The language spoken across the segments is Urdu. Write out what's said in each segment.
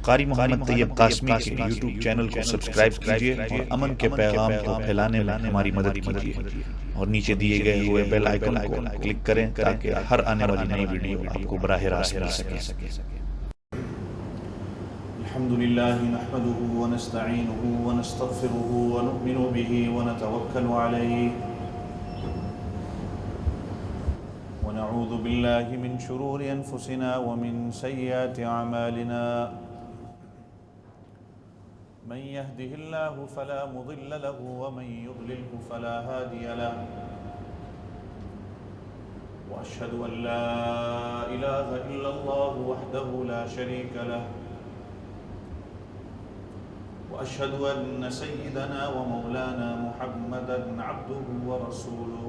قاری محمد طیب قاسمی کے یوٹیوب چینل کو سبسکرائب کیجیے اور امن کے پیغام کو پھیلانے میں ہماری مدد کیجیے اور نیچے دیے گئے ہوئے بیل آئیکن کو کلک کریں تاکہ ہر آنے والی نئی ویڈیو آپ کو براہ راست مل سکے۔ الحمد لله نحمده ونستعينه ونستغفره ونؤمن به ونتوكل عليه ونعوذ بالله من شرور أنفسنا ومن سيئات أعمالنا من يهده الله فلا مضل له ومن يضلله فلا هادي له وأشهد أن لا إله إلا الله وحده لا شريك له وأشهد أن سيدنا ومولانا محمدًا عبده ورسوله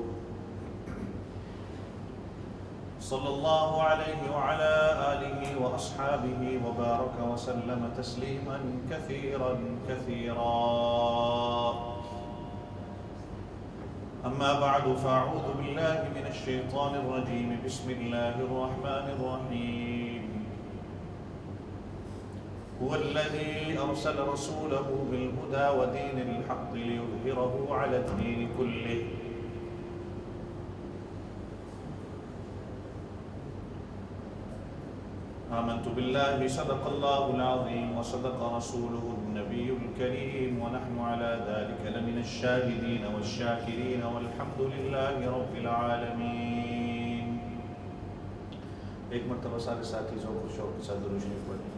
صلى الله عليه وعلى آله وأصحابه وبارك وسلم تسليمًا كثيرًا كثيرًا أما بعد فأعوذ بالله من الشيطان الرجيم بسم الله الرحمن الرحيم هو الذي أرسل رسوله بالهدى ودين الحق ليظهره على الدين كله آمنت بالله صدق الله العظيم وصدق رسوله النبي الكريم ونحن على ذلك لمن الشاهدين والشاكرين والحمد لله رب العالمين۔ ایک مرتبہ سارے ساتھی ذوق و شوق کے ساتھ درود شریف پڑھیں۔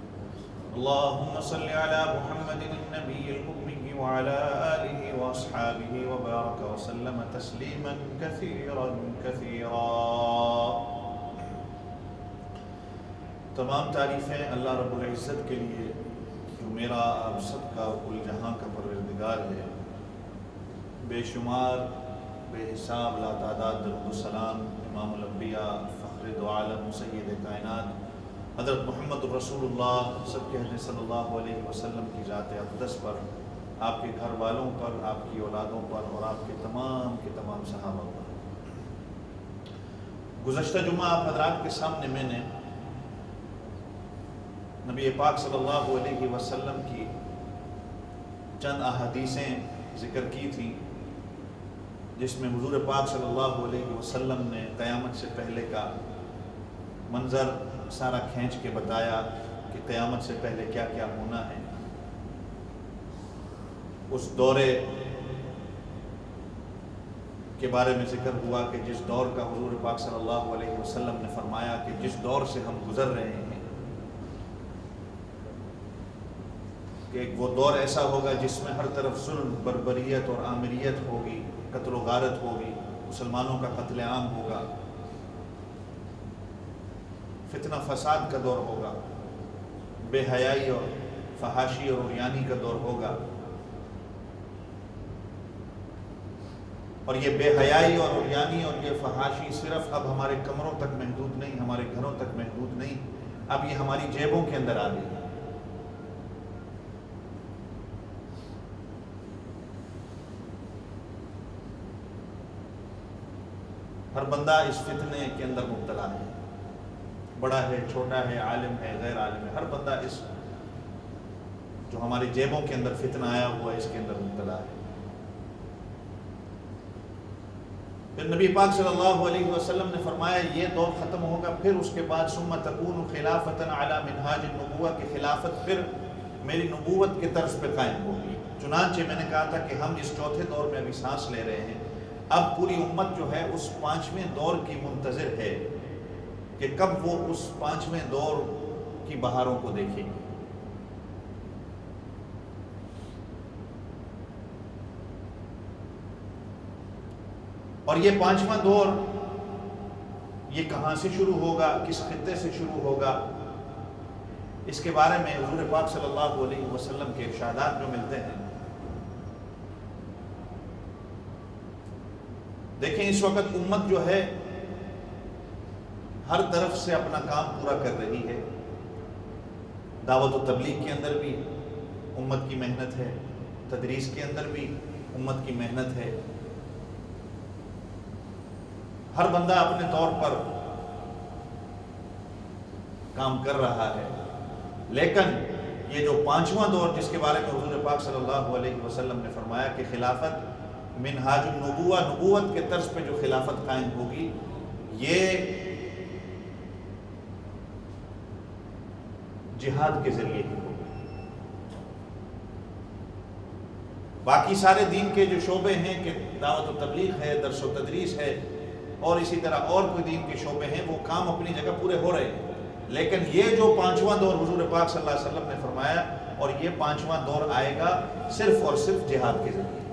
اللهم صل على محمد النبي الأمي وعلى آله وأصحابه وبارك وسلم تسليما كثيرا كثيرا۔ تمام تعریفیں اللہ رب العزت کے لیے جو میرا آپ سب کا کل جہاں کا پروردگار ہے، بے شمار بے حساب لا تعداد درود و سلام امام الانبیاء فخر دو عالم سید کائنات حضرت محمد رسول اللہ سب کے حضرت صلی اللہ علیہ وسلم کی ذات اقدس پر، آپ کے گھر والوں پر، آپ کی اولادوں پر اور آپ کے تمام صحابہ پر۔ گزشتہ جمعہ آپ حضرات کے سامنے میں نے نبی پاک صلی اللہ علیہ وسلم کی چند احادیثیں ذکر کی تھیں، جس میں حضور پاک صلی اللہ علیہ وسلم نے قیامت سے پہلے کا منظر سارا کھینچ کے بتایا کہ قیامت سے پہلے کیا کیا ہونا ہے۔ اس دورے کے بارے میں ذکر ہوا کہ جس دور کا حضور پاک صلی اللہ علیہ وسلم نے فرمایا کہ جس دور سے ہم گزر رہے ہیں کہ وہ دور ایسا ہوگا جس میں ہر طرف ظلم، بربریت اور آمریت ہوگی، قتل و غارت ہوگی، مسلمانوں کا قتل عام ہوگا، فتنہ فساد کا دور ہوگا، بے حیائی اور فحاشی اور عریانی کا دور ہوگا۔ اور یہ بے حیائی اور عریانی اور یہ فحاشی صرف اب ہمارے کمروں تک محدود نہیں، ہمارے گھروں تک محدود نہیں، اب یہ ہماری جیبوں کے اندر آ گئی ہے۔ ہر بندہ اس فتنے کے اندر مبتلا ہے، بڑا ہے، چھوٹا ہے، عالم ہے، غیر عالم ہے، ہر بندہ اس جو ہماری جیبوں کے اندر فتنہ آیا ہوا ہے اس کے اندر مبتلا ہے۔ پھر نبی پاک صلی اللہ علیہ وسلم نے فرمایا یہ دور ختم ہوگا، پھر اس کے بعد ثم تکون خلافۃ علی منہاج النبوہ، کہ خلافت پھر میری نبوت کے طرز پہ قائم ہوگی۔ چنانچہ میں نے کہا تھا کہ ہم اس چوتھے دور میں ابھی سانس لے رہے ہیں، اب پوری امت جو ہے اس پانچویں دور کی منتظر ہے کہ کب وہ اس پانچویں دور کی بہاروں کو دیکھے گی۔ اور یہ پانچواں دور یہ کہاں سے شروع ہوگا، کس خطے سے شروع ہوگا، اس کے بارے میں حضور پاک صلی اللہ علیہ وسلم کے ارشادات جو ملتے ہیں۔ دیکھیں اس وقت امت جو ہے ہر طرف سے اپنا کام پورا کر رہی ہے، دعوت و تبلیغ کے اندر بھی امت کی محنت ہے، تدریس کے اندر بھی امت کی محنت ہے، ہر بندہ اپنے طور پر کام کر رہا ہے، لیکن یہ جو پانچواں دور جس کے بارے میں حضور پاک صلی اللہ علیہ وسلم نے فرمایا کہ خلافت منہاج النبوہ، نبوت کے طرز پہ جو خلافت قائم ہوگی، یہ جہاد کے ذریعے ہی ہوگی۔ باقی سارے دین کے جو شعبے ہیں کہ دعوت و تبلیغ ہے، درس و تدریس ہے، اور اسی طرح اور کوئی دین کے شعبے ہیں، وہ کام اپنی جگہ پورے ہو رہے ہیں، لیکن یہ جو پانچواں دور حضور پاک صلی اللہ علیہ وسلم نے فرمایا، اور یہ پانچواں دور آئے گا صرف اور صرف جہاد کے ذریعے۔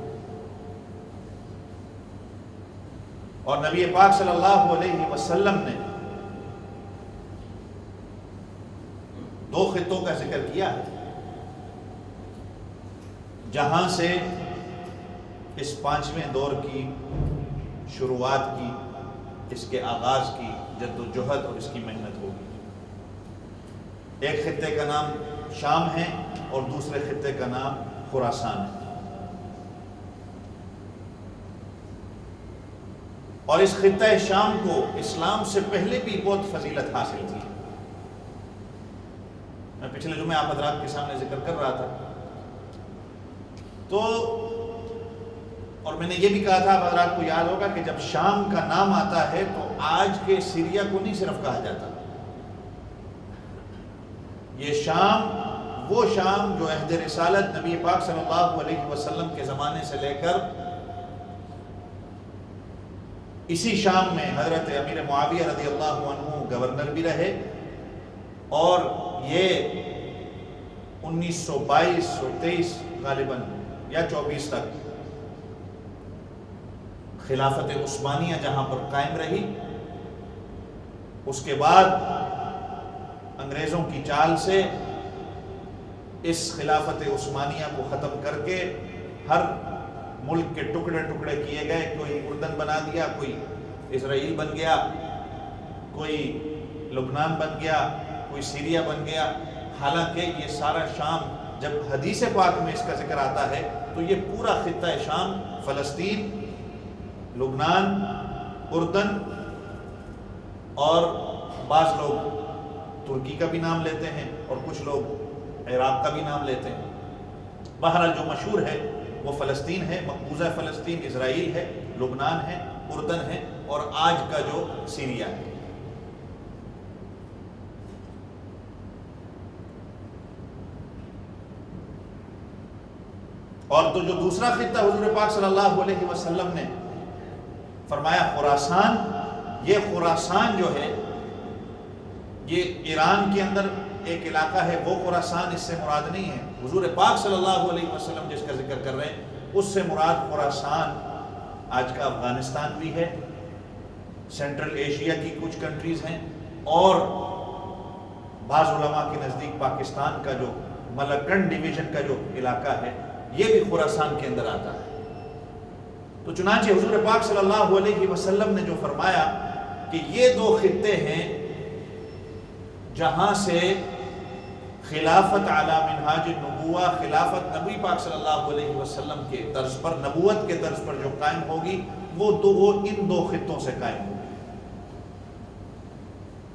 اور نبی پاک صلی اللہ علیہ وسلم نے دو خطوں کا ذکر کیا ہے جہاں سے اس پانچویں دور کی شروعات کی، اس کے آغاز کی جد و جہد اور اس کی محنت ہوگی۔ ایک خطے کا نام شام ہے اور دوسرے خطے کا نام خراسان ہے، اور اس خطہ شام کو اسلام سے پہلے بھی بہت فضیلت حاصل تھی۔ میں پچھلے جمعے آپ حضرات کے سامنے ذکر کر رہا تھا تو، اور میں نے یہ بھی کہا تھا، آپ حضرات کو یاد ہوگا کہ جب شام کا نام آتا ہے تو آج کے سیریا کو نہیں صرف کہا جاتا، یہ شام وہ شام جو عہد رسالت نبی پاک صلی اللہ علیہ وسلم کے زمانے سے لے کر اسی شام میں حضرت امیر معاویہ رضی اللہ عنہ گورنر بھی رہے، اور یہ 1922 23 غالباً یا 24 تک خلافت عثمانیہ جہاں پر قائم رہی۔ اس کے بعد انگریزوں کی چال سے اس خلافت عثمانیہ کو ختم کر کے ہر ملک کے ٹکڑے ٹکڑے کیے گئے، کوئی اردن بنا دیا، کوئی اسرائیل بن گیا، کوئی لبنان بن گیا، کوئی سیریا بن گیا۔ حالانکہ یہ سارا شام جب حدیث پاک میں اس کا ذکر آتا ہے تو یہ پورا خطہ شام، فلسطین، لبنان، اردن، اور بعض لوگ ترکی کا بھی نام لیتے ہیں اور کچھ لوگ عراق کا بھی نام لیتے ہیں۔ بہرحال جو مشہور ہے وہ فلسطین ہے، مقبوضہ فلسطین، اسرائیل ہے، لبنان ہے، اردن ہے، اور آج کا جو سیریا ہے۔ اور تو جو دوسرا خطہ حضور پاک صلی اللہ علیہ وسلم نے فرمایا خراسان، یہ خراسان جو ہے یہ ایران کے اندر ایک علاقہ ہے، وہ خراسان اس سے مراد نہیں ہے۔ حضور پاک صلی اللہ علیہ وسلم جس کا ذکر کر رہے ہیں اس سے مراد خراسان آج کا افغانستان بھی ہے، سینٹرل ایشیا کی کچھ کنٹریز ہیں، اور بعض علماء کے نزدیک پاکستان کا جو ملکنڈ ڈویژن کا جو علاقہ ہے یہ بھی خراسان کے اندر آتا ہے۔ تو چنانچہ حضور پاک صلی اللہ علیہ وسلم نے جو فرمایا کہ یہ دو خطے ہیں جہاں سے خلافت علی منہاج النبوہ، خلافت نبی پاک صلی اللہ علیہ وسلم کے طرز پر، نبوت کے طرز پر جو قائم ہوگی، وہ ان دو خطوں سے قائم ہوگی۔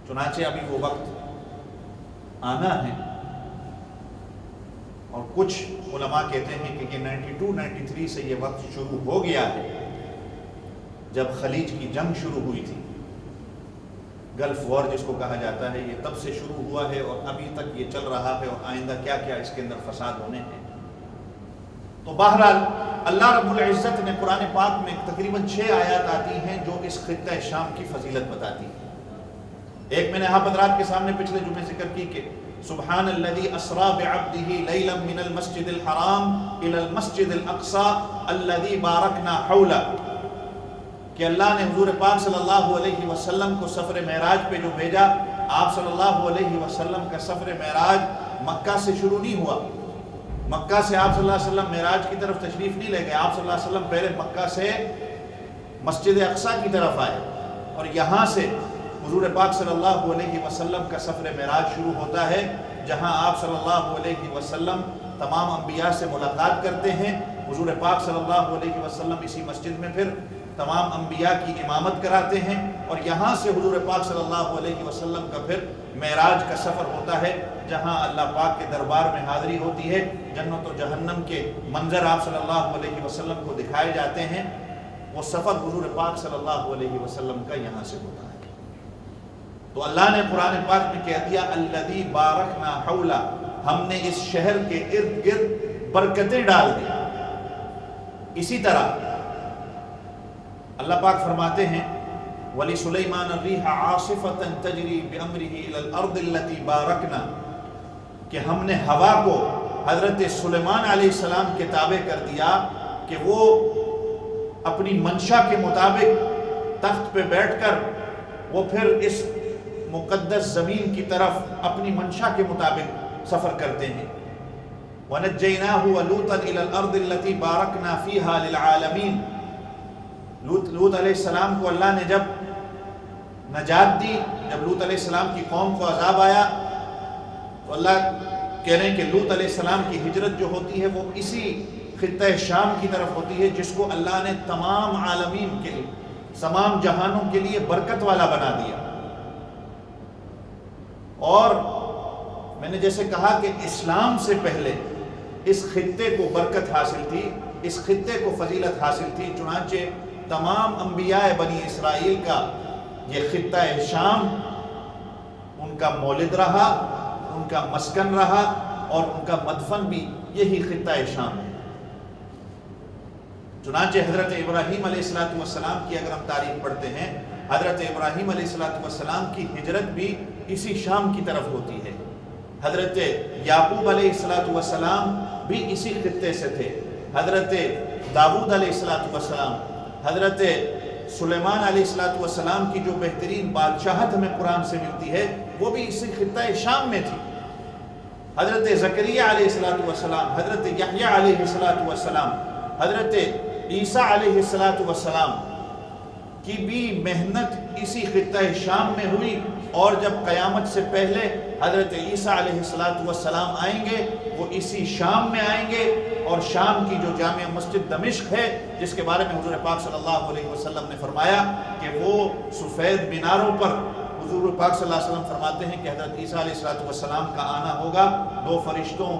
چنانچہ ابھی وہ وقت آنا ہے، اور کچھ علماء کہتے ہیں کہ یہ 92-93 سے یہ وقت شروع ہو گیا ہے، جب خلیج کی جنگ شروع ہوئی تھی، گلف وار جس کو کہا جاتا ہے، یہ تب سے شروع ہوا ہے اور ابھی تک یہ چل رہا ہے، اور آئندہ کیا کیا اس کے اندر فساد ہونے ہیں۔ تو بہرحال اللہ رب العزت نے قرآن پاک میں تقریباً 6 آیات آتی ہیں جو اس خطہ شام کی فضیلت بتاتی ہیں۔ ایک میں نے آپ حضرات کے سامنے پچھلے جمعے ذکر کی کہ سبحان الذی اسری بعبدہ لیلا من المسجد الحرام الی المسجد الاقصی الذی بارکنا حولہ، کہ اللہ نے حضور پاک صلی اللہ علیہ وسلم کو سفر معراج پہ جو بھیجا، آپ صلی اللہ علیہ وسلم کا سفر معراج مکہ سے شروع نہیں ہوا۔ مکہ سے آپ صلی اللہ علیہ وسلم معراج کی طرف تشریف نہیں لے گئے، آپ صلی اللہ علیہ وسلم پہلے مکہ سے مسجد اقصی کی طرف آئے، اور یہاں سے حضور پاک صلی اللہ علیہ وسلم کا سفر معراج شروع ہوتا ہے، جہاں آپ صلی اللہ علیہ وسلم تمام انبیاء سے ملاقات کرتے ہیں۔ حضور پاک صلی اللہ علیہ وسلم اسی مسجد میں پھر تمام انبیاء کی امامت کراتے ہیں، اور یہاں سے حضور پاک صلی اللہ علیہ وسلم کا پھر معراج کا سفر ہوتا ہے، جہاں اللہ پاک کے دربار میں حاضری ہوتی ہے، جنت و جہنم کے منظر آپ صلی اللہ علیہ وسلم کو دکھائے جاتے ہیں۔ وہ سفر حضور پاک صلی اللہ علیہ وسلم کا یہاں سے ہوتا ہے۔ تو اللہ نے قرآن پاک میں کہہ دیا الذی بارکنا حولا، ہم نے اس شہر کے ارد گرد برکتیں ڈال دی۔ اسی طرح اللہ پاک فرماتے ہیں وَلِسُلَيْمَانَ الرِّيحَ عَاصِفَةً تَجْرِي بِأَمْرِهِ إِلَى الْأَرْضِ الَّتِي بَارَكْنَا، کہ ہم نے ہوا کو حضرت سلیمان علیہ السلام کے تابع کر دیا کہ وہ اپنی منشا کے مطابق تخت پہ بیٹھ کر وہ پھر اس مقدس زمین کی طرف اپنی منشا کے مطابق سفر کرتے ہیں۔ وَنَجَّيْنَاهُ وَلُوطًا إِلَى الْأَرْضِ الَّتِي بَارَكْنَا فِيهَا لِلْعَالَمِينَ، لوط علیہ السلام کو اللہ نے جب نجات دی، جب لوط علیہ السلام کی قوم کو عذاب آیا، تو اللہ کہہ رہے ہیں کہ لوط علیہ السلام کی ہجرت جو ہوتی ہے وہ اسی خطہ شام کی طرف ہوتی ہے، جس کو اللہ نے تمام عالمین کے لیے، تمام جہانوں کے لیے برکت والا بنا دیا۔ اور میں نے جیسے کہا کہ اسلام سے پہلے اس خطے کو برکت حاصل تھی، اس خطے کو فضیلت حاصل تھی، چنانچہ تمام انبیاء بنی اسرائیل کا یہ خطہ شام ان کا مولد رہا، ان کا مسکن رہا، اور ان کا مدفن بھی یہی خطہ شام ہے۔ چنانچہ حضرت ابراہیم علیہ السلام کی اگر ہم تاریخ پڑھتے ہیں، حضرت ابراہیم علیہ السلام کی ہجرت بھی اسی شام کی طرف ہوتی ہے۔ حضرت یعقوب علیہ السلام بھی اسی خطے سے تھے۔ حضرت داؤد علیہ السلام، حضرت سلیمان علیہ السلام کی جو بہترین بادشاہت ہمیں قرآن سے ملتی ہے وہ بھی اسی خطہ شام میں تھی۔ حضرت زکریا علیہ السلام، حضرت یحییٰ علیہ السلام، حضرت عیسیٰ علیہ السلام کی بھی محنت اسی خطہ شام میں ہوئی، اور جب قیامت سے پہلے حضرت عیسیٰ علیہ السلام آئیں گے وہ اسی شام میں آئیں گے، اور شام کی جو جامع مسجد دمشق ہے، جس کے بارے میں حضور پاک صلی اللہ علیہ وسلم نے فرمایا کہ وہ سفید میناروں پر حضور پاک صلی اللہ علیہ وسلم فرماتے ہیں کہ حضرت عیسیٰ علیہ السلام کا آنا ہوگا، دو فرشتوں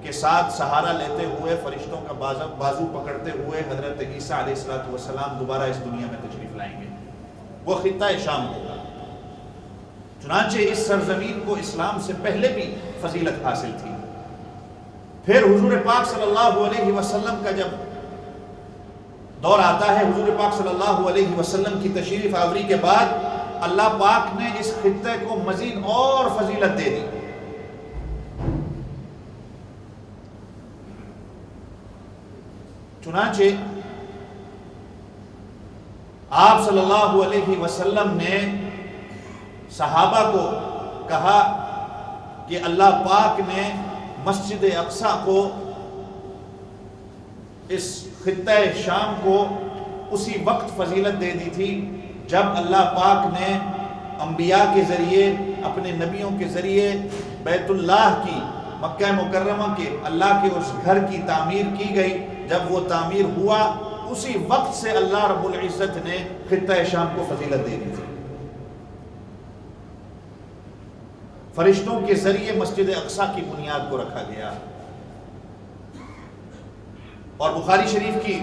کے ساتھ سہارا لیتے ہوئے، فرشتوں کا بازو پکڑتے ہوئے حضرت عیسیٰ علیہ السلام دوبارہ اس دنیا میں تشریف لائیں گے۔ وہ خطہ شام ہوگا۔ چنانچہ اس سرزمین کو اسلام سے پہلے بھی فضیلت حاصل تھی۔ پھر حضور پاک صلی اللہ علیہ وسلم کا جب دور آتا ہے، حضور پاک صلی اللہ علیہ وسلم کی تشریف آوری کے بعد اللہ پاک نے اس خطے کو مزید اور فضیلت دے دی۔ چنانچہ آپ صلی اللہ علیہ وسلم نے صحابہ کو کہا کہ اللہ پاک نے مسجد اقصی کو، اس خطہ شام کو اسی وقت فضیلت دے دی تھی جب اللہ پاک نے انبیاء کے ذریعے، اپنے نبیوں کے ذریعے بیت اللہ کی، مکہ مکرمہ کے اللہ کے اس گھر کی تعمیر کی گئی۔ جب وہ تعمیر ہوا اسی وقت سے اللہ رب العزت نے خطہ شام کو فضیلت دے دی تھی۔ فرشتوں کے ذریعے مسجد اقصی کی بنیاد کو رکھا گیا۔ اور بخاری شریف کی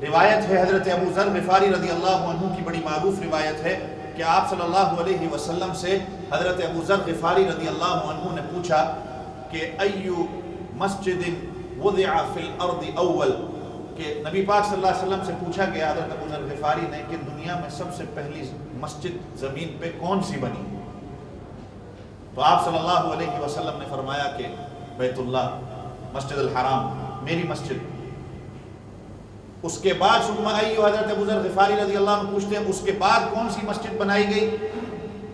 روایت ہے، حضرت ابو ذر غفاری رضی اللہ عنہ کی بڑی معروف روایت ہے کہ آپ صلی اللہ علیہ وسلم سے حضرت ابو ذر غفاری رضی اللہ عنہ نے پوچھا کہ ایو مسجد وضع فی الارض اول، کہ نبی پاک صلی اللہ علیہ وسلم سے پوچھا گیا حضرت ابو ذر غفاری نے کہ دنیا میں سب سے پہلی مسجد زمین پہ کون سی بنی؟ تو آپ صلی اللہ علیہ وسلم نے فرمایا کہ بیت اللہ، مسجد الحرام، میری مسجد۔ اس کے بعد ثم ایو، حضرت ابو ذر غفاری رضی اللہ عنہ پوچھتے ہیں اس کے بعد کون سی مسجد بنائی گئی؟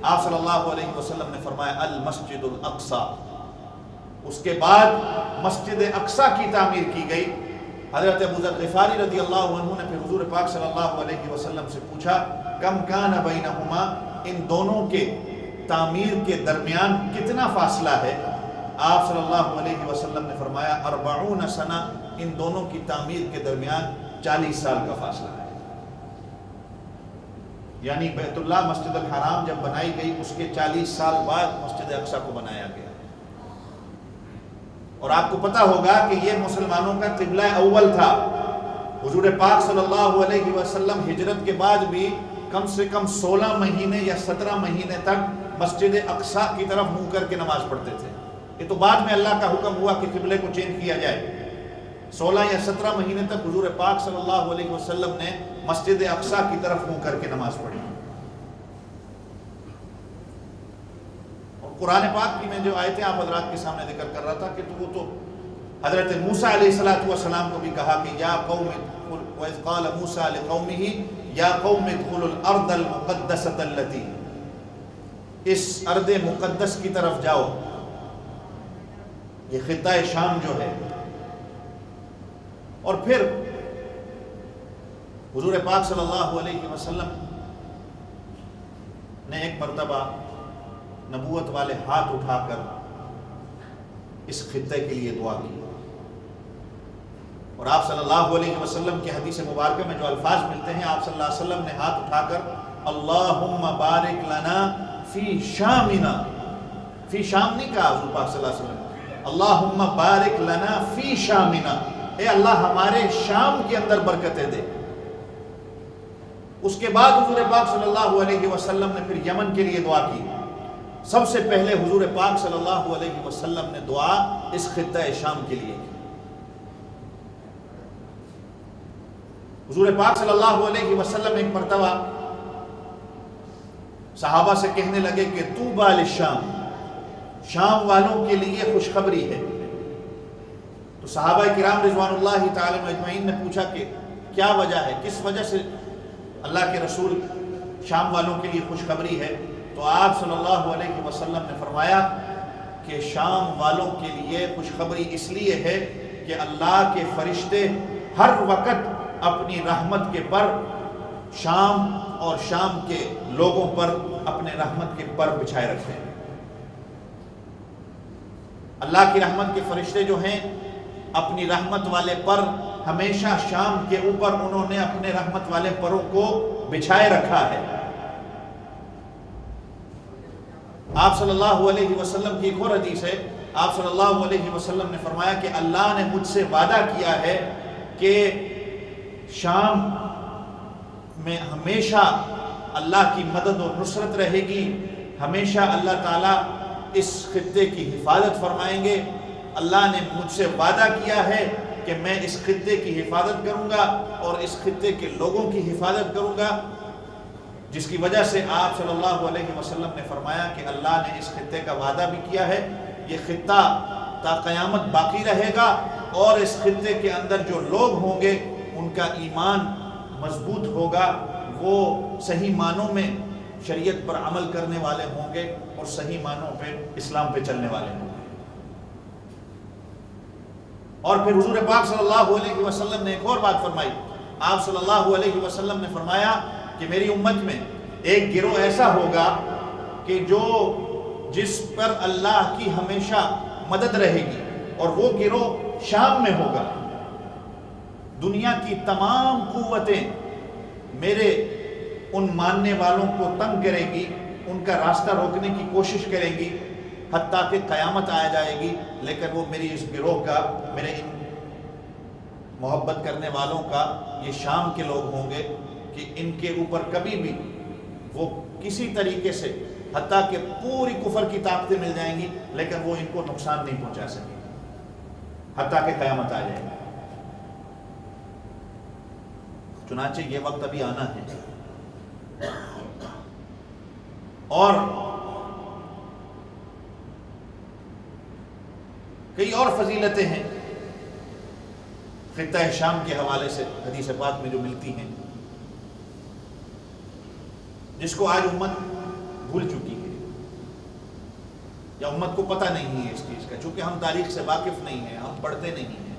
آپ صلی اللہ علیہ وسلم نے فرمایا المسجد الاقصی۔ اس کے بعد مسجد اقصی کی تعمیر کی گئی۔ حضرت ابو ذر غفاری رضی اللہ عنہ نے پھر حضور پاک صلی اللہ علیہ وسلم سے پوچھا کم کان بینہما، ان دونوں کے تعمیر کے درمیان کتنا فاصلہ ہے؟ آپ صلی اللہ علیہ وسلم نے فرمایا 40 سنہ، ان دونوں کی تعمیر کے درمیان 40 سال کا فاصلہ ہے۔ یعنی بیت اللہ مسجد الحرام جب بنائی گئی اس کے 40 سال بعد مسجد اقصی کو بنایا گیا. اور آپ کو پتہ ہوگا کہ یہ مسلمانوں کا قبلہ اول تھا. حضور پاک صلی اللہ علیہ وسلم ہجرت کے بعد بھی کم سے کم 16 مہینے یا 17 مہینے تک مسجد اقصی کی طرف منہ کر کے نماز پڑھتے تھے. یہ تو بعد میں اللہ کا حکم ہوا کہ قبلے کو چینج کیا جائے. 16 یا 17 مہینے تک حضور پاک صلی اللہ علیہ وسلم نے مسجد اقصی کی طرف منہ کر کے نماز پڑھی. اور قرآن پاک کی میں جو آیتیں آپ حضرات کے سامنے ذکر کر رہا تھا کہ وہ تو حضرت موسیٰ علیہ السلام کو بھی کہا کہ یا قوم وَإِذْ قَالَ مُوسَىٰ لِقَوْمِهِ یا قوم ادخلوا الارض المقدسۃ التي، اس ارض مقدس کی طرف جاؤ. یہ خطہ شام جو ہے. اور پھر حضور پاک صلی اللہ علیہ وسلم نے ایک مرتبہ نبوت والے ہاتھ اٹھا کر اس خطے کے لیے دعا کی. اور آپ صلی اللہ علیہ وسلم کی حدیث مبارکہ میں جو الفاظ ملتے ہیں، آپ صلی اللہ علیہ وسلم نے ہاتھ اٹھا کر اللہم بارک لنا فی شامنا، فی شام نہیں کہا حضور پاک صلی اللہ علیہ وسلم، اللہم بارک لنا فی شامنا، اے اللہ ہمارے شام کے اندر برکتیں دے. اس کے بعد حضور پاک صلی اللہ علیہ وسلم نے پھر یمن کے لیے دعا کی. سب سے پہلے حضور پاک صلی اللہ علیہ وسلم نے دعا اس خطہ شام کے لیے کی. حضور پاک صلی اللہ علیہ وسلم ایک مرتبہ صحابہ سے کہنے لگے کہ طوبیٰ للشام، شام والوں کے لیے خوشخبری ہے. تو صحابہ کرام رضوان اللہ تعالی اجمعین نے پوچھا کہ کیا وجہ ہے، کس وجہ سے اللہ کے رسول شام والوں کے لیے خوشخبری ہے؟ تو آپ صلی اللہ علیہ وسلم نے فرمایا کہ شام والوں کے لیے خوشخبری اس لیے ہے کہ اللہ کے فرشتے ہر وقت اپنی رحمت کے پر شام اور شام کے لوگوں پر اپنے رحمت کے پر بچھائے رکھتے ہیں. اللہ کی رحمت کے فرشتے جو ہیں اپنی رحمت والے پر ہمیشہ شام کے اوپر انہوں نے اپنے رحمت والے پروں کو بچھائے رکھا ہے. آپ صلی اللہ علیہ وسلم کی ایک اور حدیث ہے، آپ صلی اللہ علیہ وسلم نے فرمایا کہ اللہ نے مجھ سے وعدہ کیا ہے کہ شام میں ہمیشہ اللہ کی مدد و نصرت رہے گی، ہمیشہ اللہ تعالیٰ اس خطے کی حفاظت فرمائیں گے. اللہ نے مجھ سے وعدہ کیا ہے کہ میں اس خطے کی حفاظت کروں گا اور اس خطے کے لوگوں کی حفاظت کروں گا، جس کی وجہ سے آپ صلی اللہ علیہ وسلم نے فرمایا کہ اللہ نے اس خطے کا وعدہ بھی کیا ہے. یہ خطہ تا قیامت باقی رہے گا اور اس خطے کے اندر جو لوگ ہوں گے ان کا ایمان مضبوط ہوگا، وہ صحیح معنوں میں شریعت پر عمل کرنے والے ہوں گے اور صحیح معنوں پہ اسلام پہ چلنے والے ہوں گے. اور پھر حضور پاک صلی اللہ علیہ وسلم نے ایک اور بات فرمائی. آپ صلی اللہ علیہ وسلم نے فرمایا کہ میری امت میں ایک گروہ ایسا ہوگا کہ جس پر اللہ کی ہمیشہ مدد رہے گی، اور وہ گروہ شام میں ہوگا. دنیا کی تمام قوتیں میرے ان ماننے والوں کو تنگ کرے گی، ان کا راستہ روکنے کی کوشش کرے گی، حتیٰ کہ قیامت آ جائے گی، لیکن وہ میری اس گروہ کا، میرے ان محبت کرنے والوں کا، یہ شام کے لوگ ہوں گے کہ ان کے اوپر کبھی بھی وہ کسی طریقے سے، حتیٰ کہ پوری کفر کی طاقتیں مل جائیں گی لیکن وہ ان کو نقصان نہیں پہنچا سکیں گے حتیٰ کہ قیامت آ جائے گی. چنانچہ یہ وقت ابھی آنا ہے. اور کئی اور فضیلتیں ہیں خطہ شام کے حوالے سے حدیث پاک میں جو ملتی ہیں، جس کو آج امت بھول چکی ہے یا امت کو پتہ نہیں ہے اس چیز کا، چونکہ ہم تاریخ سے واقف نہیں ہیں، ہم پڑھتے نہیں ہیں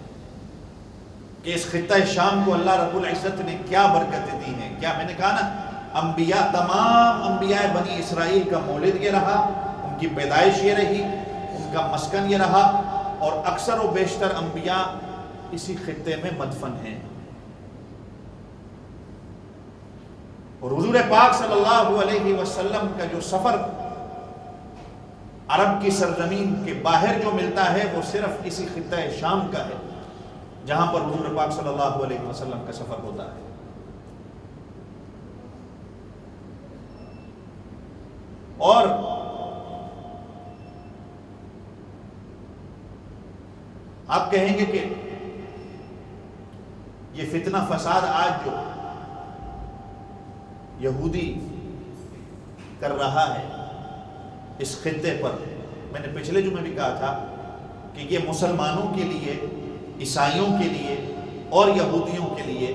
کہ اس خطہ شام کو اللہ رب العزت نے کیا برکتیں دی ہیں. کیا میں نے کہا نا، انبیاء، تمام انبیاء بنی اسرائیل کا مولد یہ رہا، ان کی پیدائش یہ رہی، ان کا مسکن یہ رہا، اور اکثر و بیشتر انبیاء اسی خطے میں مدفن ہیں. اور حضور پاک صلی اللہ علیہ وسلم کا جو سفر عرب کی سرزمین کے باہر جو ملتا ہے وہ صرف اسی خطہ شام کا ہے جہاں پر حضور پاک صلی اللہ علیہ وسلم کا سفر ہوتا ہے. اور آپ کہیں گے کہ یہ فتنہ فساد آج جو یہودی کر رہا ہے اس خطے پر، میں نے پچھلے جمعے بھی کہا تھا کہ یہ مسلمانوں کے لیے، عیسائیوں کے لیے اور یہودیوں کے لیے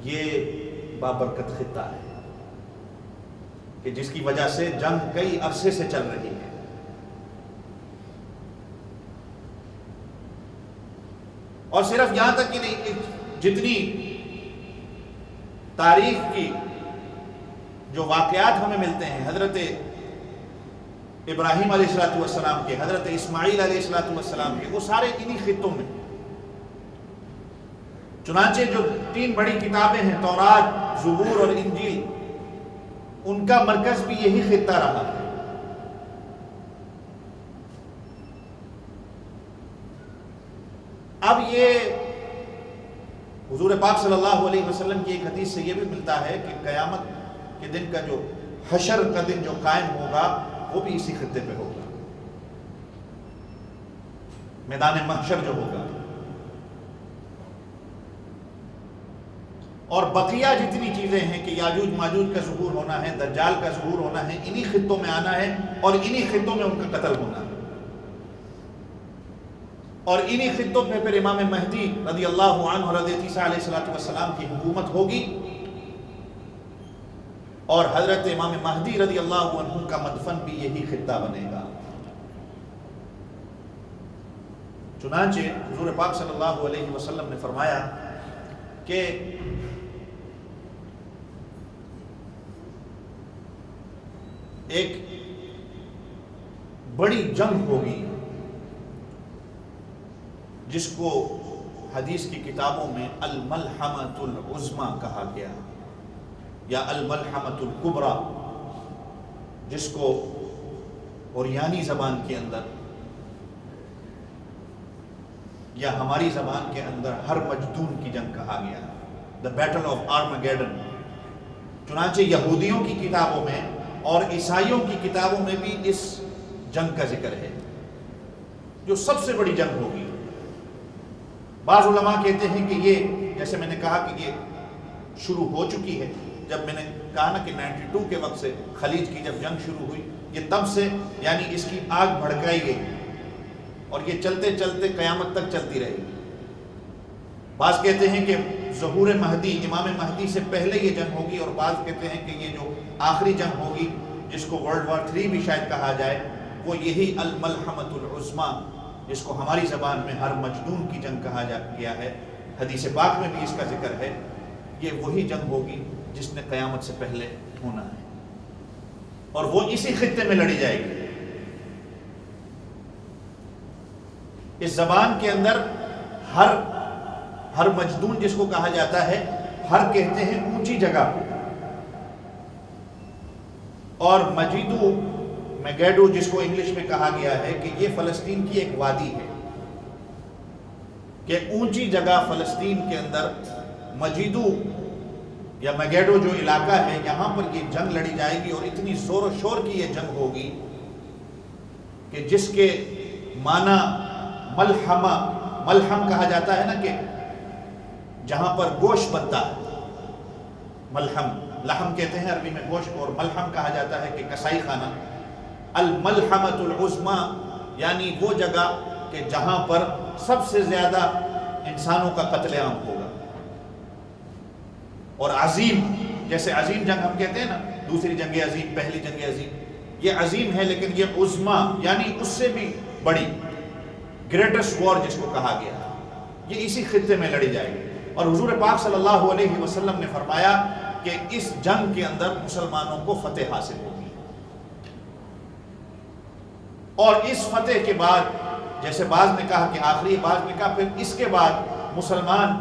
یہ بابرکت خطہ ہے کہ جس کی وجہ سے جنگ کئی عرصے سے چل رہی ہے. اور صرف یہاں تک کہ نہیں، جتنی تاریخ کی جو واقعات ہمیں ملتے ہیں حضرت ابراہیم علیہ السلام کے، حضرت اسماعیل علیہ السلام کے، وہ سارے انہی خطوں میں. چنانچہ جو 3 بڑی کتابیں ہیں تورات، زبور اور انجیل، ان کا مرکز بھی یہی خطہ رہا ہے. اب یہ حضور پاک صلی اللہ علیہ وسلم کی ایک حدیث سے یہ بھی ملتا ہے کہ قیامت کے دن کا جو حشر کا دن جو قائم ہوگا وہ بھی اسی خطے پہ ہوگا. میدان محشر جو ہوگا، اور بقیہ جتنی چیزیں ہیں کہ یاجوج ماجوج کا ظہور ہونا ہے، دجال کا ظہور ہونا ہے، انہی خطوں میں آنا ہے اور انہی خطوں میں ان کا قتل ہونا ہے. اور انہی خطوں پہ پھر امام مہدی رضی اللہ عنہ اور حضرت عیسیٰ علیہ السلام کی حکومت ہوگی، اور حضرت امام مہدی رضی اللہ عنہ کا مدفن بھی یہی خطہ بنے گا. چنانچہ حضور پاک صلی اللہ علیہ وسلم نے فرمایا کہ ایک بڑی جنگ ہوگی جس کو حدیث کی کتابوں میں الملحمۃ العظمیٰ کہا گیا یا الملحمۃ الکبریٰ، جس کو اوریانی زبان کے اندر یا ہماری زبان کے اندر ہر مجدون کی جنگ کہا گیا، دا بیٹل آف آرمگیڈن. چنانچہ یہودیوں کی کتابوں میں اور عیسائیوں کی کتابوں میں بھی اس جنگ کا ذکر ہے جو سب سے بڑی جنگ ہوگی. بعض علماء کہتے ہیں کہ یہ، جیسے میں نے کہا کہ یہ شروع ہو چکی ہے، جب میں نے کہا نا کہ 92 کے وقت سے خلیج کی جب جنگ شروع ہوئی، یہ تب سے یعنی اس کی آگ بھڑکائی گئی اور یہ چلتے چلتے قیامت تک چلتی رہے گی. بعض کہتے ہیں کہ ظہور مہدی، امام مہدی سے پہلے یہ جنگ ہوگی، اور بعض کہتے ہیں کہ یہ جو آخری جنگ ہوگی جس کو ورلڈ وار 3 بھی شاید کہا جائے، وہ یہی الملحمۃ العظمیٰ جس کو ہماری زبان میں ہر مجنون کی جنگ کہا گیا ہے، حدیث پاک میں بھی اس کا ذکر ہے، یہ وہی جنگ ہوگی جس نے قیامت سے پہلے ہونا ہے، اور وہ اسی خطے میں لڑی جائے گی. اس زبان کے اندر ہر مجدون جس کو کہا جاتا ہے، ہر کہتے ہیں اونچی جگہ، اور مجیدو میگیڈو جس کو انگلش میں کہا گیا ہے کہ یہ فلسطین کی ایک وادی ہے، کہ اونچی جگہ فلسطین کے اندر مجیدو یا میگیڈو جو علاقہ ہے، یہاں پر یہ جنگ لڑی جائے گی، اور اتنی زور و شور کی یہ جنگ ہوگی کہ جس کے معنی ملحم کہا جاتا ہے نا، کہ جہاں پر گوشت بنتا ہے، ملحم، لحم کہتے ہیں عربی میں گوشت کو، اور ملحم کہا جاتا ہے کہ کسائی خانہ. الملحمۃ العظمیٰ یعنی وہ جگہ کہ جہاں پر سب سے زیادہ انسانوں کا قتل عام ہوگا. اور عظیم، جیسے عظیم جنگ ہم کہتے ہیں نا، دوسری جنگ عظیم، پہلی جنگ عظیم، یہ عظیم ہے، لیکن یہ عظمیٰ یعنی اس سے بھی بڑی، گریٹسٹ وار جس کو کہا گیا، یہ اسی خطے میں لڑی جائے گی. اور حضور پاک صلی اللہ علیہ وسلم نے فرمایا کہ اس جنگ کے اندر مسلمانوں کو فتح حاصل ہوگی، اور اس فتح کے بعد، جیسے بعض نے کہا کہ آخری، بعض نے کہا پھر اس کے بعد مسلمان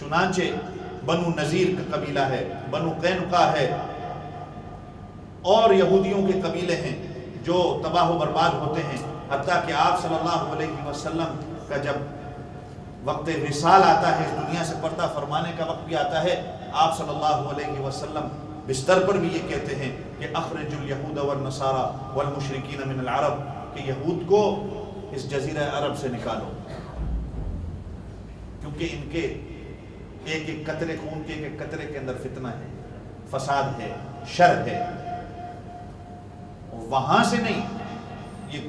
چنانچہ بنو نذیر کا قبیلہ ہے، بنو قینقاع ہے، اور یہودیوں کے قبیلے ہیں جو تباہ و برباد ہوتے ہیں، حتیٰ کہ آپ صلی اللہ علیہ وسلم کا جب وقت وصال آتا ہے، اس دنیا سے پردہ فرمانے کا وقت بھی آتا ہے، آپ صلی اللہ علیہ وسلم بستر پر بھی یہ کہتے ہیں کہ اخرج الیہود والنصارى والمشرکین من العرب، کہ یہود کو اس جزیرہ عرب سے نکالو، کیونکہ ان کے ایک ایک قطرے خون کے ایک ایک قطرے کے اندر فتنہ ہے، فساد ہے، شر ہے۔ وہاں سے نہیں، یہ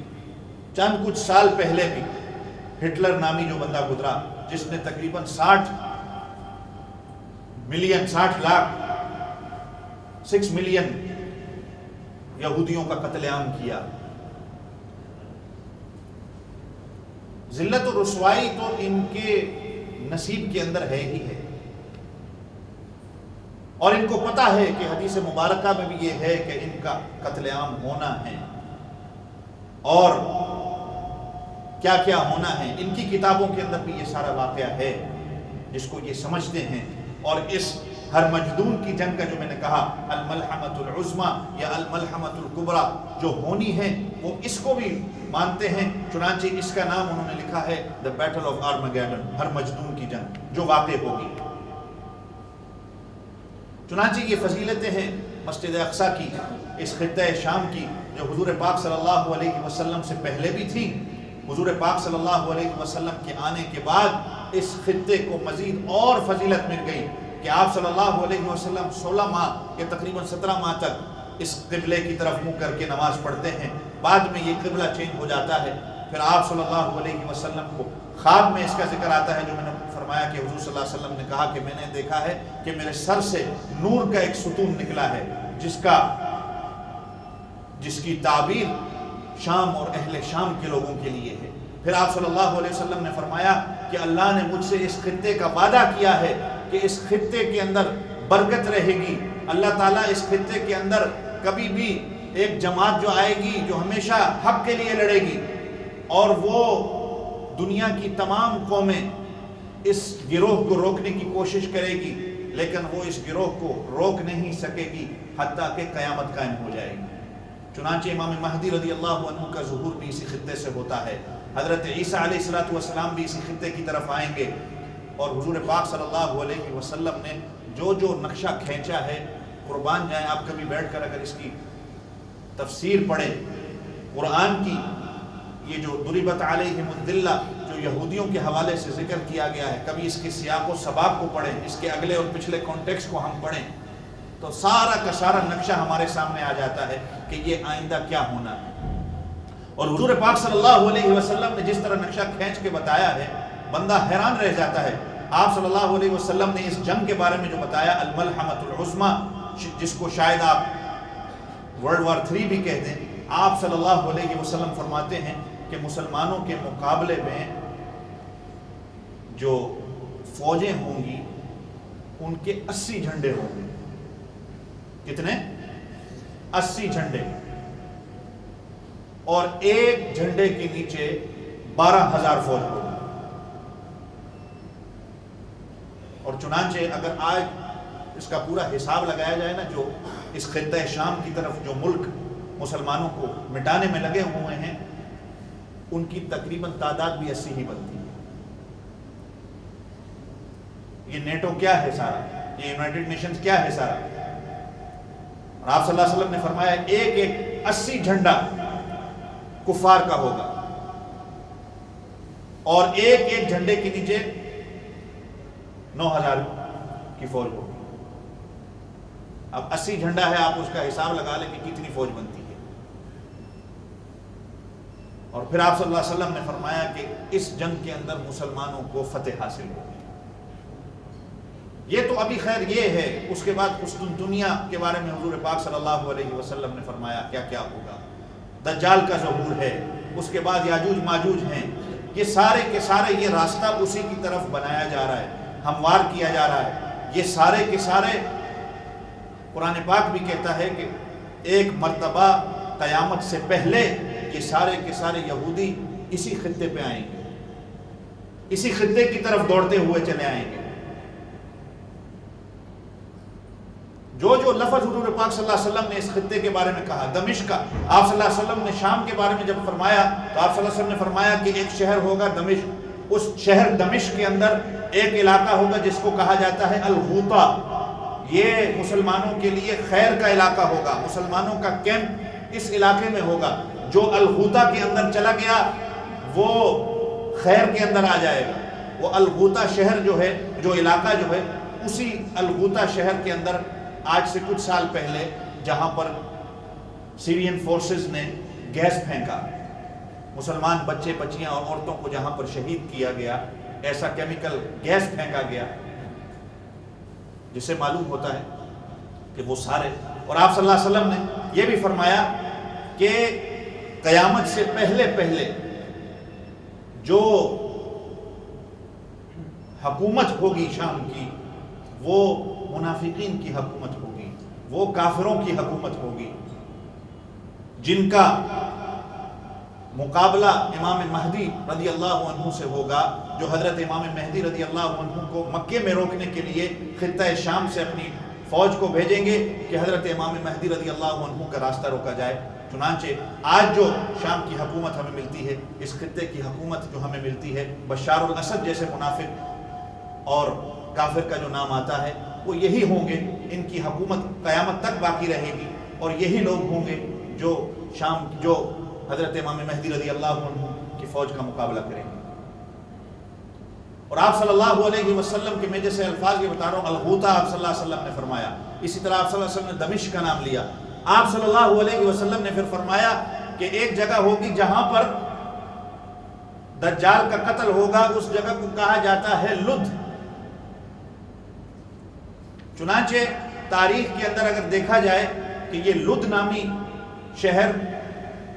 چند کچھ سال پہلے بھی ہٹلر نامی جو بندہ گزرا، جس نے تقریباً 60 لاکھ 6 ملین یہودیوں کا قتل عام کیا۔ ذلت و رسوائی تو ان کے نصیب کے اندر ہے ہی ہے، اور ان کو پتا ہے کہ حدیث مبارکہ میں بھی یہ ہے کہ ان کا قتل عام ہونا ہے، اور کیا کیا ہونا ہے، ان کی کتابوں کے اندر بھی یہ سارا واقعہ ہے، جس کو یہ سمجھتے ہیں۔ اور اس ہر مجدون کی جنگ کا جو میں نے کہا الملحمۃ العظمیٰ یا الملحمۃ الکبریٰ جو ہونی ہے، وہ اس کو بھی مانتے ہیں، چنانچہ اس کا نام انہوں نے لکھا ہے The Battle of Armageddon، ہر مجدون کی جنگ جو واقع ہوگی۔ چنانچہ یہ فضیلتیں ہیں مسجد اقصیٰ کی، اس خطہ شام کی، جو حضور پاک صلی اللہ علیہ وسلم سے پہلے بھی تھی، حضور پاک صلی اللہ علیہ وسلم کے آنے کے بعد اس خطے کو مزید اور فضیلت مل گئی کہ آپ صلی اللہ علیہ وسلم 16 ماہ یا تقریباً 17 ماہ تک اس قبلے کی طرف منہ کر کے نماز پڑھتے ہیں، بعد میں یہ قبلہ چینج ہو جاتا ہے، پھر آپ صلی اللہ علیہ وسلم کو خواب میں اس کا ذکر آتا ہے، جو میں نے فرمایا کہ حضور صلی اللہ علیہ وسلم نے کہا کہ میں نے دیکھا ہے کہ میرے سر سے نور کا ایک ستون نکلا ہے، جس کی تعبیر شام اور اہل شام کے لوگوں کے لیے ہے۔ پھر آپ صلی اللہ علیہ وسلم نے فرمایا کہ اللہ نے مجھ سے اس خطے کا وعدہ کیا ہے کہ اس خطے کے اندر برکت رہے گی، اللہ تعالیٰ اس خطے کے اندر کبھی بھی ایک جماعت جو آئے گی جو ہمیشہ حق کے لیے لڑے گی، اور وہ دنیا کی تمام قومیں اس گروہ کو روکنے کی کوشش کرے گی، لیکن وہ اس گروہ کو روک نہیں سکے گی حتیٰ کہ قیامت قائم ہو جائے گی۔ چنانچہ امام مہدی رضی اللہ عنہ کا ظہور بھی اسی خطے سے ہوتا ہے، حضرت عیسیٰ علیہ السلام بھی اسی خطے کی طرف آئیں گے، اور حضور پاک صلی اللہ علیہ وسلم نے جو جو نقشہ کھینچا ہے، قربان جائیں آپ کبھی بیٹھ کر اگر اس کی تفسیر پڑھیں، قرآن کی یہ جو ضربت علیہم الذلہ جو یہودیوں کے حوالے سے ذکر کیا گیا ہے، کبھی اس کے سیاق و سباق کو پڑھیں، اس کے اگلے اور پچھلے کانٹیکسٹ کو ہم پڑھیں، تو سارا کا سارا نقشہ ہمارے سامنے آ جاتا ہے کہ یہ آئندہ کیا ہونا ہے۔ اور حضور پاک صلی اللہ علیہ وسلم نے جس طرح نقشہ کھینچ کے بتایا ہے، بندہ حیران رہ جاتا ہے۔ آپ صلی اللہ علیہ وسلم نے اس جنگ کے بارے میں جو بتایا الملحمۃ العظمیٰ، جس کو شاید آپ ورلڈ وار 3 بھی کہہ دیں، آپ صلی اللہ علیہ وسلم فرماتے ہیں کہ مسلمانوں کے مقابلے میں جو فوجیں ہوں گی ان کے 80 جھنڈے ہوں گے۔ کتنے؟ 80 جھنڈے، اور ایک جھنڈے کے نیچے 12,000 فوج ہوگی۔ اور چنانچہ اگر آج اس کا پورا حساب لگایا جائے نا، جو اس خطہ شام کی طرف جو ملک مسلمانوں کو مٹانے میں لگے ہوئے ہیں، ان کی تقریباً تعداد بھی 80 ہی بنتی ہے۔ یہ نیٹو کیا ہے سارا، یہ یونائٹڈ نیشنز کیا ہے سارا، اور آپ صلی اللہ علیہ وسلم نے فرمایا ایک 80 جھنڈا کفار کا ہوگا، اور ایک جھنڈے کے نیچے 9,000 کی فوج ہوگی۔ اب 80 جھنڈا ہے، آپ اس کا حساب لگا لیں کہ کتنی فوج بنتی ہے۔ اور پھر آپ صلی اللہ علیہ وسلم نے فرمایا کہ اس جنگ کے اندر مسلمانوں کو فتح حاصل ہوگی۔ یہ تو ابھی خیر یہ ہے، اس کے بعد قسطنطنیہ کے بارے میں حضور پاک صلی اللہ علیہ وسلم نے فرمایا کیا کیا ہوگا، دجال کا ظہور ہے، اس کے بعد یاجوج ماجوج ہیں، یہ سارے کے سارے یہ راستہ اسی کی طرف بنایا جا رہا ہے، ہموار کیا جا رہا ہے۔ یہ سارے کے سارے قرآن پاک بھی کہتا ہے کہ ایک مرتبہ قیامت سے پہلے یہ سارے کے سارے یہودی اسی خطے پہ آئیں گے، اسی خطے کی طرف دوڑتے ہوئے چلے آئیں گے۔ جو لفظ حضور پاک صلی اللہ علیہ وسلم نے اس خطے کے بارے میں کہا، دمشق کا، آپ صلی اللہ علیہ وسلم نے شام کے بارے میں جب فرمایا تو آپ صلی اللہ علیہ وسلم نے فرمایا کہ ایک شہر ہوگا دمشق، اس شہر دمشق کے اندر ایک علاقہ ہوگا جس کو کہا جاتا ہے الغوطہ، یہ مسلمانوں کے لیے خیر کا علاقہ ہوگا، مسلمانوں کا کیمپ اس علاقے میں ہوگا، جو الغوطہ کے اندر چلا گیا وہ خیر کے اندر آ جائے گا۔ وہ الغوطہ شہر جو ہے، جو علاقہ جو ہے، اسی الغوطہ شہر کے اندر آج سے کچھ سال پہلے جہاں پر سیرین فورسز نے گیس پھینکا، مسلمان بچے بچیاں اور عورتوں کو جہاں پر شہید کیا گیا، ایسا کیمیکل گیس پھینکا گیا جس سے معلوم ہوتا ہے کہ وہ سارے، اور آپ صلی اللہ علیہ وسلم نے یہ بھی فرمایا کہ قیامت سے پہلے جو حکومت ہوگی شام کی، وہ منافقین کی حکومت ہوگی، وہ کافروں کی حکومت ہوگی، جن کا مقابلہ امام مہدی رضی اللہ عنہ سے ہوگا، جو حضرت امام مہدی رضی اللہ عنہ کو مکے میں روکنے کے لیے خطہ شام سے اپنی فوج کو بھیجیں گے کہ حضرت امام مہدی رضی اللہ عنہ کا راستہ روکا جائے۔ چنانچہ آج جو شام کی حکومت ہمیں ملتی ہے، اس خطے کی حکومت جو ہمیں ملتی ہے، بشار الاسد جیسے منافق اور کافر کا جو نام آتا ہے، وہ یہی ہوں گے، ان کی حکومت قیامت تک باقی رہے گی، اور یہی لوگ ہوں گے جو حضرت امام مہدی رضی اللہ عنہ کی فوج کا مقابلہ کریں گے۔ اور آپ صلی اللہ علیہ وسلم کے، میں جیسے الفاظ یہ بتا رہا ہوں، الغوطہ آپ صلی اللہ علیہ وسلم نے فرمایا، اسی طرح آپ صلی اللہ علیہ وسلم نے دمشق کا نام لیا۔ آپ صلی اللہ علیہ وسلم نے پھر فرمایا کہ ایک جگہ ہوگی جہاں پر دجال کا قتل ہوگا، اس جگہ کو کہا جاتا ہے لد۔ چنانچہ تاریخ کے اندر اگر دیکھا جائے کہ یہ لد نامی شہر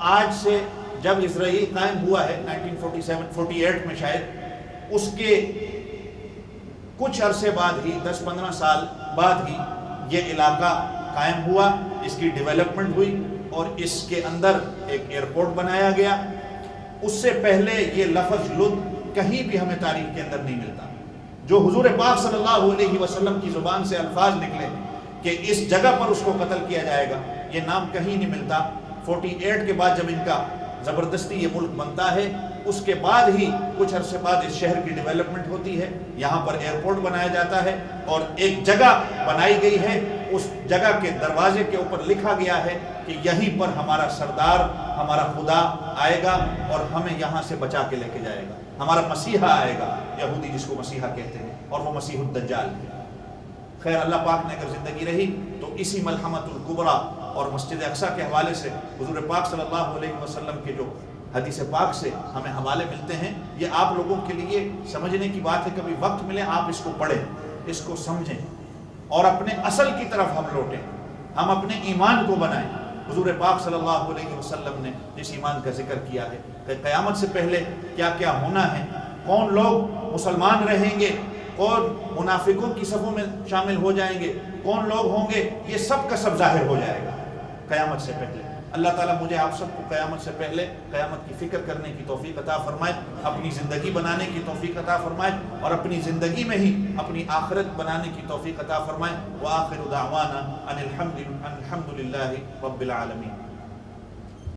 آج سے جب اسرائیل قائم ہوا ہے 1947-48 میں شاید، اس کے کچھ عرصے بعد ہی 10-15 سال بعد ہی یہ علاقہ قائم ہوا، اس کی ڈیولپمنٹ ہوئی اور اس کے اندر ایک ایئرپورٹ بنایا گیا۔ اس سے پہلے یہ لفظ لد کہیں بھی ہمیں تاریخ کے اندر نہیں ملتا۔ جو حضور پاک صلی اللہ علیہ وسلم کی زبان سے الفاظ نکلے کہ اس جگہ پر اس کو قتل کیا جائے گا، یہ نام کہیں نہیں ملتا۔ 48 کے بعد جب ان کا زبردستی یہ ملک بنتا ہے، اس کے بعد ہی کچھ عرصے بعد اس شہر کی ڈیولپمنٹ ہوتی ہے، یہاں پر ایئرپورٹ بنایا جاتا ہے اور ایک جگہ بنائی گئی ہے، اس جگہ کے دروازے کے اوپر لکھا گیا ہے کہ یہیں پر ہمارا سردار، ہمارا خدا آئے گا اور ہمیں یہاں سے بچا کے لے کے جائے گا، ہمارا مسیحا آئے گا، یہودی جس کو مسیحا کہتے ہیں، اور وہ مسیح الدجال ہے۔ خیر، اللہ پاک نے اگر زندگی رہی تو اسی ملحمۃ الکبریٰ اور مسجد اقصیٰ کے حوالے سے حضور پاک صلی اللہ علیہ وسلم کے جو حدیث پاک سے ہمیں حوالے ملتے ہیں، یہ آپ لوگوں کے لیے سمجھنے کی بات ہے۔ کبھی وقت ملے آپ اس کو پڑھیں، اس کو سمجھیں اور اپنے اصل کی طرف ہم لوٹیں، ہم اپنے ایمان کو بنائیں۔ حضور پاک صلی اللہ علیہ وسلم نے جس ایمان کا ذکر کیا ہے کہ قیامت سے پہلے کیا کیا ہونا ہے، کون لوگ مسلمان رہیں گے، کون منافقوں کی صفوں میں شامل ہو جائیں گے، کون لوگ ہوں گے، یہ سب کا سب ظاہر ہو جائے گا قیامت سے پہلے۔ اللہ تعالیٰ مجھے آپ سب کو قیامت سے پہلے قیامت کی فکر کرنے کی توفیق عطا فرمائے، اپنی زندگی بنانے کی توفیق عطا فرمائے اور اپنی زندگی میں ہی اپنی آخرت بنانے کی توفیق عطا فرمائے۔ وآخر دعوانا ان الحمد للہ رب العالمین۔